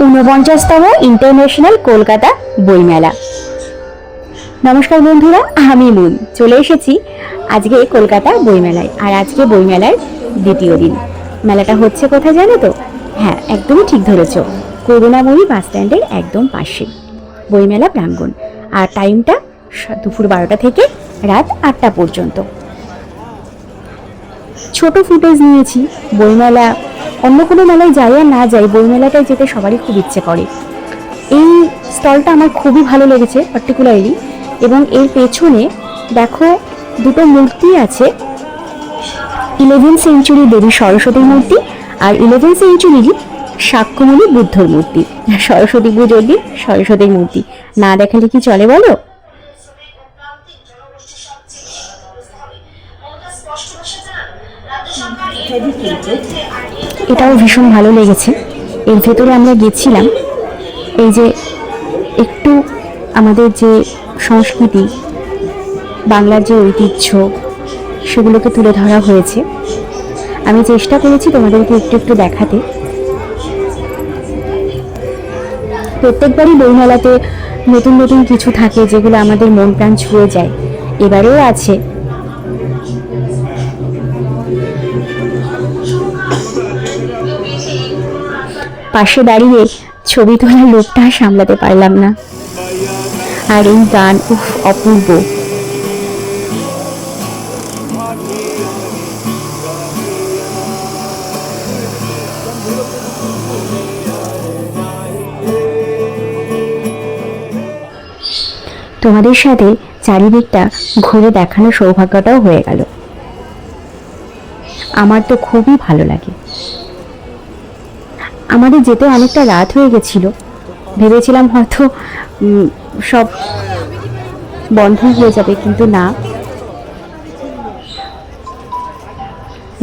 ঊনপঞ্চাশতম international Kolkata বইমেলা। নমস্কার বন্ধুরা, আমি মুন চলে এসেছি আজকে কলকাতা বইমেলায়। আর আজকে বইমেলার দ্বিতীয় দিন। মেলাটা হচ্ছে কোথায় জানো তো? হ্যাঁ, একদমই ঠিক ধরেছ, করুণাময়ী বাস স্ট্যান্ডের একদম পাশে বইমেলা প্রাঙ্গণ। আর টাইমটা দুপুর 12টা থেকে রাত 8টা পর্যন্ত। ছোট ফুটেজ নিয়েছি। বইমেলা অন্য কোনো মেলায় যাই আর না যাই, বইমেলাটায় যেতে সবারই খুব ইচ্ছে করে। এই স্টলটা আমার খুবই ভালো লেগেছে পার্টিকুলারলি। এবং এর পেছনে দেখো দুটো মূর্তি আছে, 11th সেঞ্চুরি দেবী সরস্বতীর মূর্তি আর 11th সেঞ্চুরির শাক্যমুনি বুদ্ধর মূর্তি। সরস্বতী পুজোর দিন সরস্বতীর মূর্তি না দেখালে কি চলে বলো? এটাও ভীষণ ভালো লেগেছে। এর ভেতরে আমরা গেছিলাম, এই যে একটু আমাদের যে সংস্কৃতি, বাংলার যে ঐতিহ্য, সেগুলোকে তুলে ধরা হয়েছে। আমি চেষ্টা করেছি তোমাদেরকে একটু একটু দেখাতে। প্রত্যেকবারই বইমেলাতে নতুন নতুন কিছু থাকে যেগুলো আমাদের মন প্রাণ ছুঁয়ে যায়। এবারেও আছে। পাশে দাঁড়িয়ে ছবি তোলার লোকটা সামলাতে পারলাম না। আর এই গান, উফ, অপূর্ব। তোমাদের সাথে চারিদিকটা ঘুরে দেখানোর সৌভাগ্যটাও হয়ে গেল। আমার তো খুবই ভালো লাগে। আমাদের যেতে অনেকটা রাত হয়ে গেছিল, ভেবেছিলাম হয়তো সব বন্ধ হয়ে যাবে, কিন্তু না।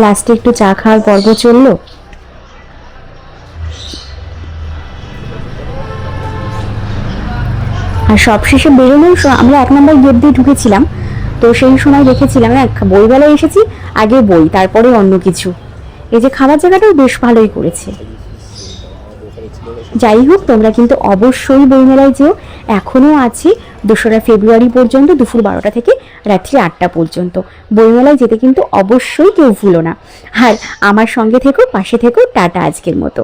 লাস্টে একটু চা খাওয়ার পর্ব চললো। আর সবশেষে বেরোনোর আমরা 1 নম্বর গেট দিয়ে ঢুকেছিলাম। তো সেই সময় দেখেছিলাম বইমেলায় এসেছি, আগে বই তারপরে অন্য কিছু। এই যে খাবার জায়গাটাও বেশ ভালোই করেছে। যাই হোক, তোমরা কিন্তু অবশ্যই বইমেলায় যেও। এখনো আছে 2রা ফেব্রুয়ারি পর্যন্ত, দুপুর 12টা থেকে রাত্রি 8টা পর্যন্ত। বইমেলায় যেতে কিন্তু অবশ্যই কেউ ভুলো না। আর আমার সঙ্গে থেকো, পাশে থেকো। টাটা আজকের মতো।